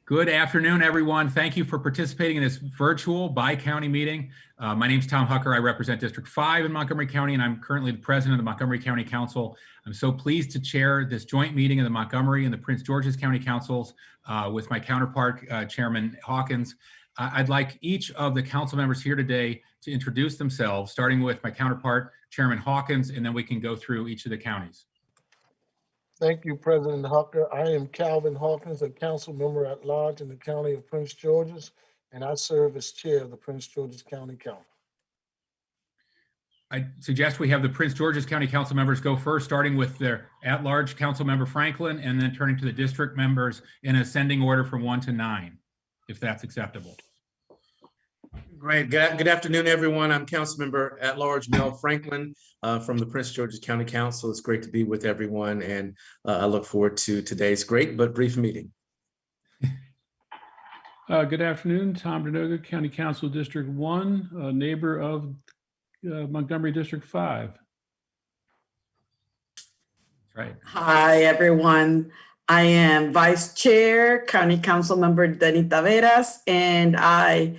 Good afternoon, everyone. Thank you for participating in this virtual bi-county meeting. My name is Tom Hucker. I represent District 5 in Montgomery County, and I'm currently the president of the Montgomery County Council. I'm so pleased to chair this joint meeting of the Montgomery and the Prince George's County Councils with my counterpart, Chairman Hawkins. I'd like each of the council members here today to introduce themselves, starting with my counterpart, Chairman Hawkins, and then we can go through each of the counties. Thank you, President Hucker. I am Calvin Hawkins, a council member at large in the county of Prince George's, and I serve as chair of the Prince George's County Council. I suggest we have the Prince George's County Council members go first, starting with their at-large council member Franklin, and then turning to the district members in ascending order from 1 to 9, if that's acceptable. Great. Good afternoon, everyone. I'm Councilmember at large Mel Franklin from the Prince George's County Council. It's great to be with everyone, and I look forward to today's great but brief meeting. Good afternoon, Tom Denoga, County Council District 1, a neighbor of Montgomery District 5. That's right. Hi, everyone. I am Vice Chair, County Council Member Denny Taveras, and I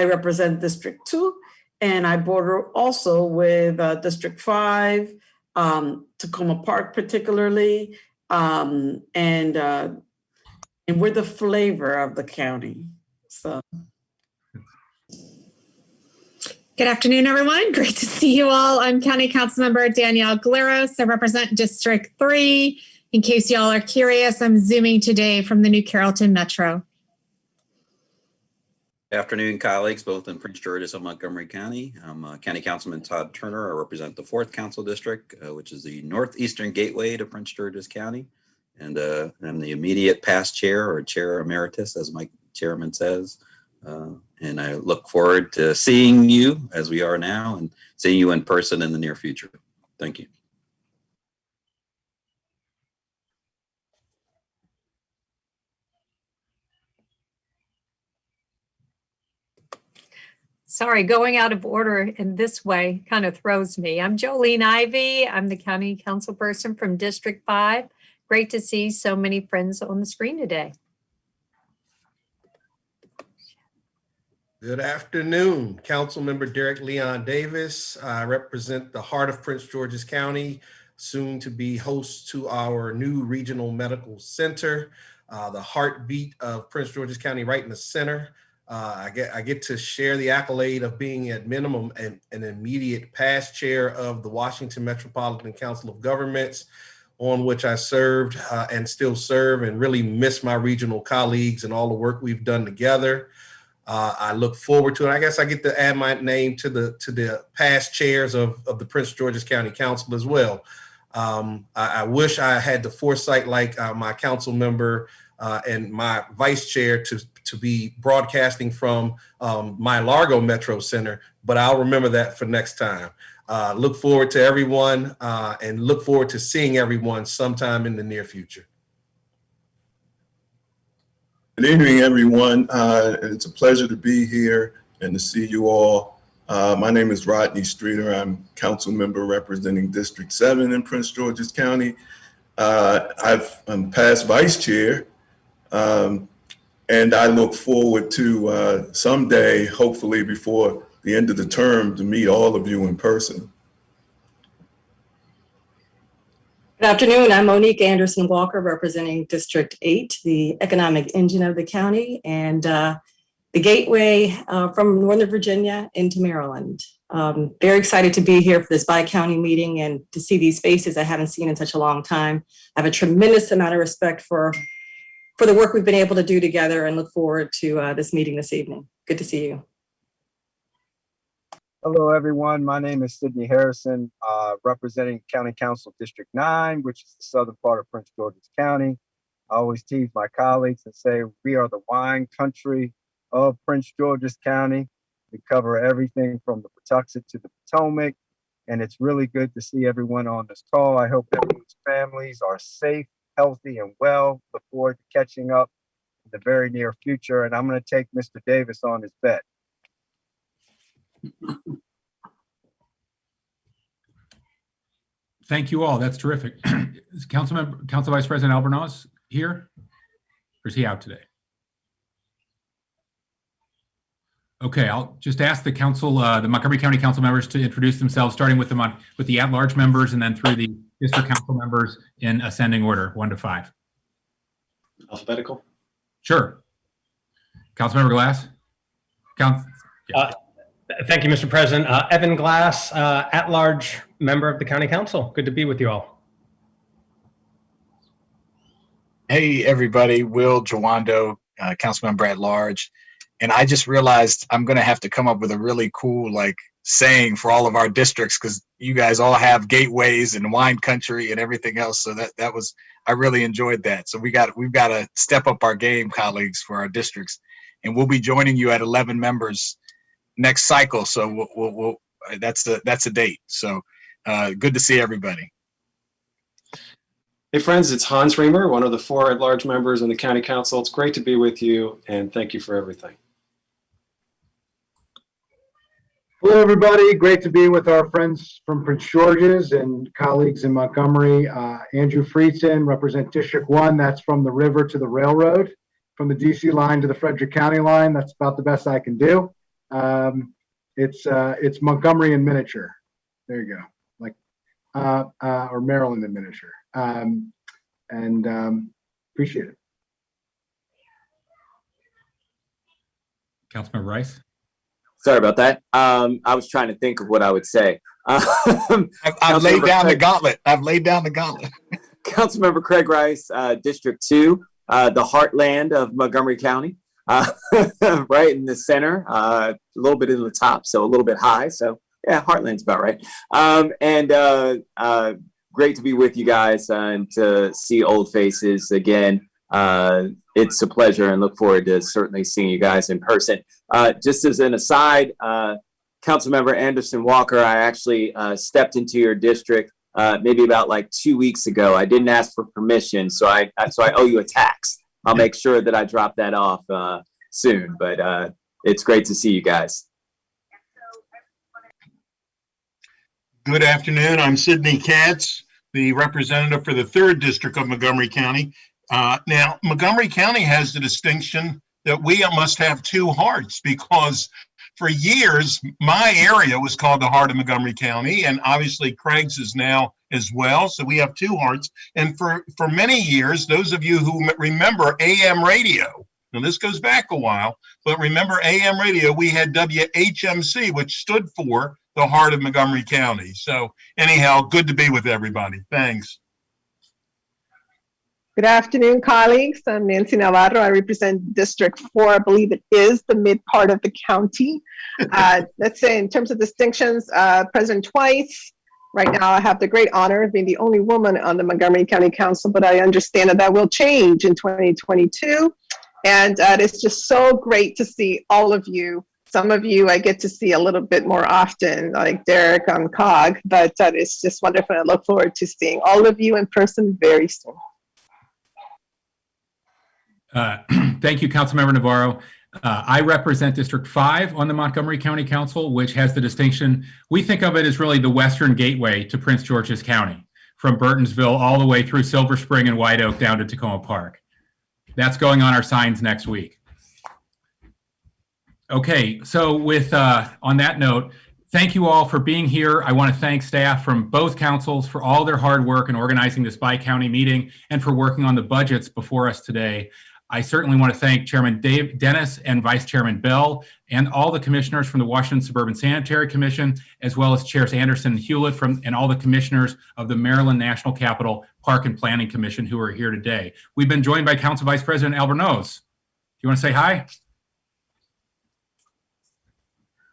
represent District 2, and I border also with District 5, Tacoma Park particularly, and we're the flavor of the county. So. Good afternoon, everyone. Great to see you all. I'm County Councilmember Danielle Galeros. I represent District 3. In case y'all are curious, I'm Zooming today from the New Carrollton Metro. Good afternoon, colleagues, both in Prince George's and Montgomery County. I'm County Councilman Todd Turner. I represent the 4th Council District, which is the northeastern gateway to Prince George's County. And I'm the immediate past chair, or chair emeritus, as my chairman says. And I look forward to seeing you as we are now and seeing you in person in the near future. Thank you. Sorry, going out of order in this way kind of throws me. I'm Jolene Ivy. I'm the County Council person from District 5. Great to see so many friends on the screen today. Good afternoon, Council Member Derek Leon Davis. I represent the heart of Prince George's County, soon to be host to our new regional medical center, the heartbeat of Prince George's County, right in the center. I get to share the accolade of being at minimum an immediate past chair of the Washington Metropolitan Council of Governments, on which I served and still serve, and really miss my regional colleagues and all the work we've done together. I look forward to it. I guess I get to add my name to the past chairs of the Prince George's County Council as well. I wish I had the foresight like my council member and my vice chair to be broadcasting from my Largo Metro Center, but I'll remember that for next time. Look forward to everyone and look forward to seeing everyone sometime in the near future. Good evening, everyone. It's a pleasure to be here and to see you all. My name is Rodney Streeter. I'm council member representing District 7 in Prince George's County. I'm past vice chair, and I look forward to someday, hopefully before the end of the term, to meet all of you in person. Good afternoon. I'm Monique Anderson Walker, representing District 8, the economic engine of the county, and the gateway from Northern Virginia into Maryland. Very excited to be here for this bi-county meeting and to see these faces I haven't seen in such a long time. I have a tremendous amount of respect for the work we've been able to do together, and look forward to this meeting this evening. Good to see you. Hello, everyone. My name is Sidney Harrison, representing County Council District 9, which is the southern part of Prince George's County. I always tease my colleagues and say we are the wine country of Prince George's County. We cover everything from the Patuxent to the Potomac, and it's really good to see everyone on this call. I hope everyone's families are safe, healthy, and well. Look forward to catching up in the very near future, and I'm going to take Mr. Davis on his bet. Thank you all. That's terrific. Is Council Vice President Albornoz here? Or is he out today? Okay, I'll just ask the council, the Montgomery County Council members to introduce themselves, starting with the at-large members and then through the district council members in ascending order, 1 to 5. Alphabetical? Sure. Councilmember Glass? Thank you, Mr. President. Evan Glass, at-large member of the County Council. Good to be with you all. Hey, everybody. Will Jawando, council member at large. And I just realized I'm going to have to come up with a really cool, saying for all of our districts, because you guys all have gateways and wine country and everything else. So I really enjoyed that. So we've got to step up our game, colleagues, for our districts. And we'll be joining you at 11 members next cycle. So that's a date. So good to see everybody. Hey, friends, it's Hans Reamer, one of the 4 at-large members in the County Council. It's great to be with you, and thank you for everything. Hello, everybody. Great to be with our friends from Prince George's and colleagues in Montgomery. Andrew Friedson, represent District 1. That's from the river to the railroad, from the DC line to the Frederick County line. That's about the best I can do. It's Montgomery in miniature. There you go. Or Maryland in miniature. Appreciate it. Councilmember Rice? Sorry about that. I was trying to think of what I would say. I've laid down the gauntlet. Councilmember Craig Rice, District 2, the heartland of Montgomery County, right in the center, a little bit in the top, so a little bit high. So yeah, heartland's about right. Great to be with you guys and to see old faces again. It's a pleasure and look forward to certainly seeing you guys in person. Just as an aside, Councilmember Anderson Walker, I actually stepped into your district maybe about 2 weeks ago. I didn't ask for permission, so I owe you a tax. I'll make sure that I drop that off soon, but it's great to see you guys. Good afternoon. I'm Sidney Katz, the representative for the 3rd District of Montgomery County. Now, Montgomery County has the distinction that we must have 2 hearts, because for years, my area was called the heart of Montgomery County, and obviously Craig's is now as well. So we have 2 hearts. And for many years, those of you who remember AM radio, now this goes back a while, but remember AM radio, we had WHMC, which stood for the heart of Montgomery County. So anyhow, good to be with everybody. Thanks. Good afternoon, colleagues. I'm Nancy Navarro. I represent District 4. I believe it is the mid part of the county. Let's say in terms of distinctions, President twice. Right now, I have the great honor of being the only woman on the Montgomery County Council, but I understand that will change in 2022. And it's just so great to see all of you. Some of you I get to see a little bit more often, like Derek on COG, but it's just wonderful. I look forward to seeing all of you in person very soon. Thank you, Councilmember Navarro. I represent District 5 on the Montgomery County Council, which has the distinction, we think of it as really the western gateway to Prince George's County, from Burtonsville all the way through Silver Spring and White Oak down to Tacoma Park. That's going on our signs next week. Okay, so on that note, thank you all for being here. I want to thank staff from both councils for all their hard work in organizing this bi-county meeting and for working on the budgets before us today. I certainly want to thank Chairman Dennis and Vice Chairman Bell and all the commissioners from the Washington Suburban Sanitary Commission, as well as Chairs Anderson and Hewlett and all the commissioners of the Maryland National Capital Park and Planning Commission who are here today. We've been joined by Council Vice President Albornoz. Do you want to say hi?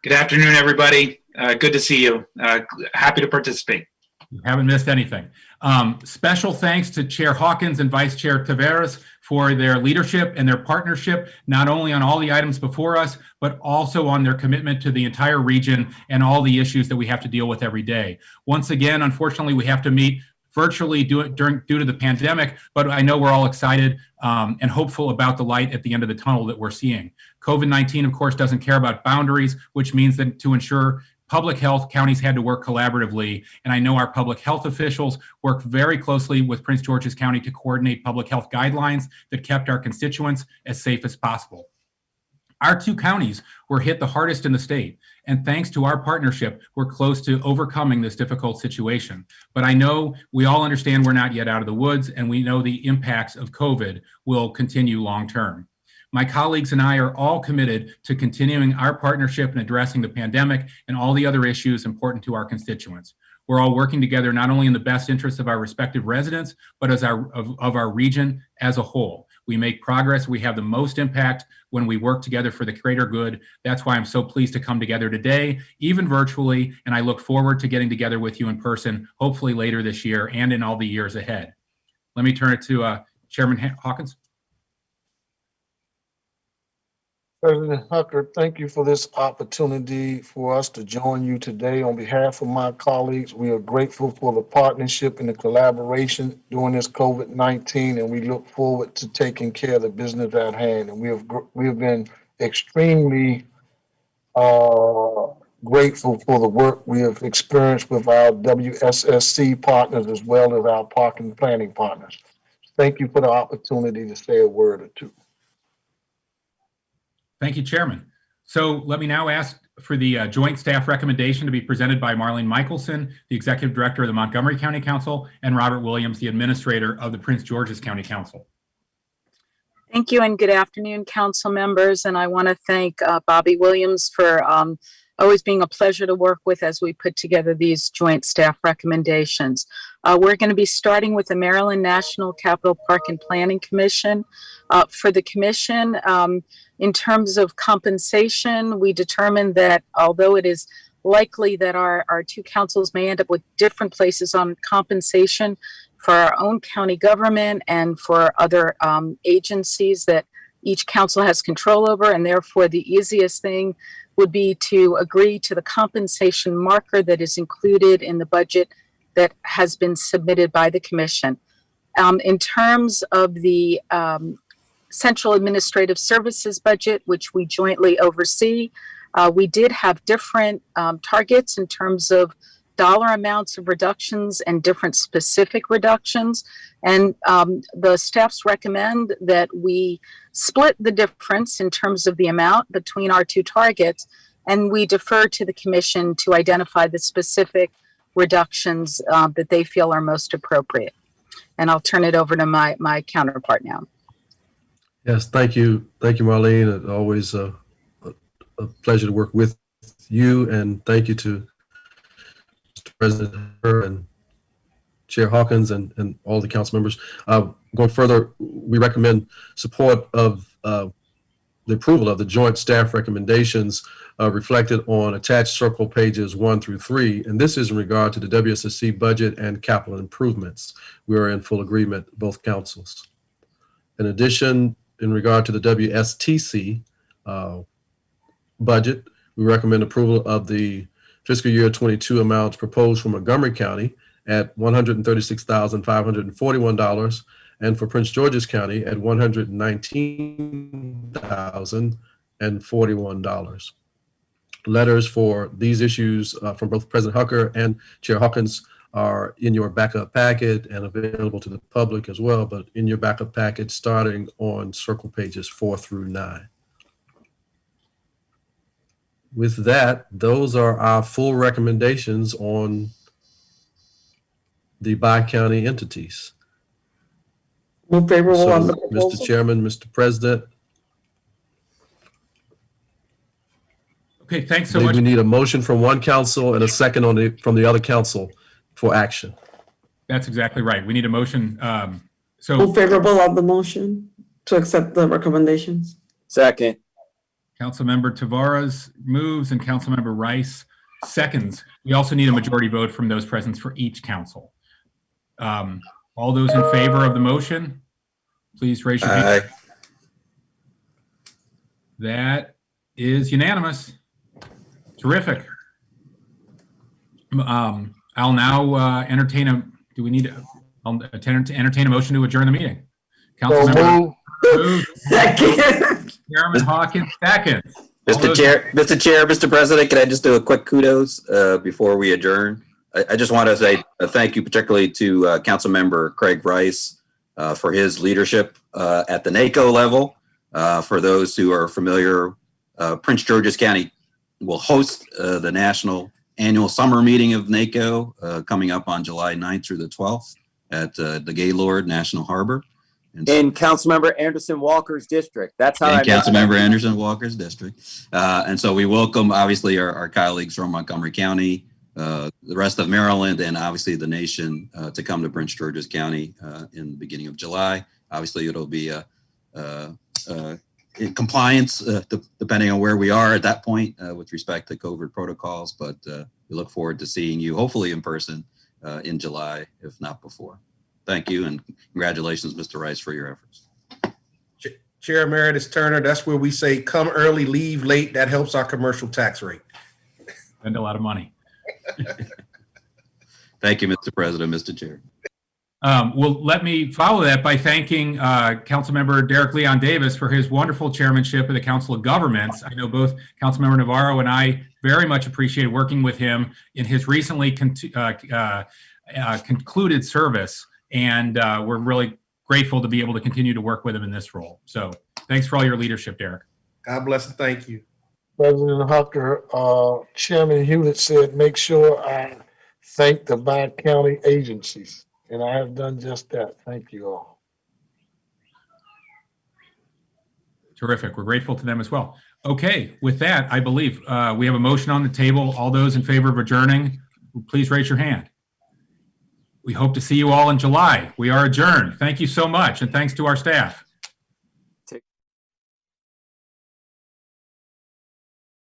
Good afternoon, everybody. Good to see you. Happy to participate. You haven't missed anything. Special thanks to Chair Hawkins and Vice Chair Taveras for their leadership and their partnership, not only on all the items before us, but also on their commitment to the entire region and all the issues that we have to deal with every day. Once again, unfortunately, we have to meet virtually due to the pandemic, but I know we're all excited and hopeful about the light at the end of the tunnel that we're seeing. COVID-19, of course, doesn't care about boundaries, which means that to ensure public health, counties had to work collaboratively. And I know our public health officials worked very closely with Prince George's County to coordinate public health guidelines that kept our constituents as safe as possible. Our two counties were hit the hardest in the state, and thanks to our partnership, we're close to overcoming this difficult situation. But I know we all understand we're not yet out of the woods, and we know the impacts of COVID will continue long term. My colleagues and I are all committed to continuing our partnership in addressing the pandemic and all the other issues important to our constituents. We're all working together not only in the best interests of our respective residents, but of our region as a whole. We make progress. We have the most impact when we work together for the greater good. That's why I'm so pleased to come together today, even virtually, and I look forward to getting together with you in person, hopefully later this year and in all the years ahead. Let me turn it to Chairman Hawkins. President Hucker, thank you for this opportunity for us to join you today. On behalf of my colleagues, we are grateful for the partnership and the collaboration during this COVID-19, and we look forward to taking care of the business at hand. And we have been extremely grateful for the work we have experienced with our WSSC partners as well as our park and planning partners. Thank you for the opportunity to say a word or two. Thank you, Chairman. So let me now ask for the joint staff recommendation to be presented by Marlene Michelson, the Executive Director of the Montgomery County Council, and Robert Williams, the Administrator of the Prince George's County Council. Thank you and good afternoon, council members. And I want to thank Bobby Williams for always being a pleasure to work with as we put together these joint staff recommendations. We're going to be starting with the Maryland National Capital Park and Planning Commission. For the commission, in terms of compensation, we determined that although it is likely that our two councils may end up with different places on compensation for our own county government and for other agencies that each council has control over, and therefore the easiest thing would be to agree to the compensation marker that is included in the budget that has been submitted by the commission. In terms of the Central Administrative Services budget, which we jointly oversee, we did have different targets in terms of dollar amounts of reductions and different specific reductions. And the staffs recommend that we split the difference in terms of the amount between our two targets, and we defer to the commission to identify the specific reductions that they feel are most appropriate. And I'll turn it over to my counterpart now. Yes, thank you. Thank you, Marlene. It's always a pleasure to work with you, and thank you to Mr. President and Chair Hawkins and all the council members. Going further, we recommend support of the approval of the joint staff recommendations reflected on attached circle pages 1 through 3. And this is in regard to the WSSC budget and capital improvements. We are in full agreement, both councils. In addition, in regard to the WSTC budget, we recommend approval of the fiscal year 22 amounts proposed for Montgomery County at $136,541, and for Prince George's County at $119,041. Letters for these issues from both President Hucker and Chair Hawkins are in your backup packet and available to the public as well, but in your backup packet starting on circle pages 4 through 9. With that, those are our full recommendations on the bi-county entities. Move favorable on the So, proposal. Mr. Chairman, Mr. President, Okay, thanks so I think much. we need a motion from one council and a second from the other council for action. That's exactly right. We need a motion. Move favorable on the motion to accept the recommendations. Second. Councilmember Tavares moves and Councilmember Rice seconds. We also need a majority vote from those present for each council. All those in favor of the motion, please raise your hand. Aye. That is unanimous. Terrific. I'll now entertain a, do we need to, I'll entertain a motion to adjourn the meeting. Councilmember. Second. Chairman Hawkins, second. Mr. Chair, Mr. President, can I just do a quick kudos before we adjourn? I just want to say thank you particularly to Councilmember Craig Rice for his leadership at the NACO level. For those who are familiar, Prince George's County will host the national annual summer meeting of NACO coming up on July 9th through the 12th at the Gaylord National Harbor. In Councilmember Anderson Walker's district. That's how I Councilmember Anderson Walker's district. And so we welcome, obviously, our colleagues from Montgomery County, the rest of Maryland, and obviously the nation to come to Prince George's County in the beginning of July. Obviously, it'll be in compliance, depending on where we are at that point with respect to COVID protocols. But we look forward to seeing you, hopefully in person, in July, if not before. Thank you, and congratulations, Mr. Rice, for your efforts. Chair Emeritus Turner, that's where we say come early, leave late. That helps our commercial tax rate. Spend a lot of money. Thank you, Mr. President, Mr. Chair. Well, let me follow that by thanking Councilmember Derek Leon Davis for his wonderful chairmanship of the Council of Governments. I know both Councilmember Navarro and I very much appreciated working with him in his recently concluded service. And we're really grateful to be able to continue to work with him in this role. So thanks for all your leadership, Derek. God bless and thank you. President Hucker, Chairman Hewlett said, make sure I thank the bi-county agencies. And I have done just that. Thank you all. Terrific. We're grateful to them as well. Okay, with that, I believe we have a motion on the table. All those in favor of adjourning, please raise your hand. We hope to see you all in July. We are adjourned. Thank you so much, and thanks to our staff.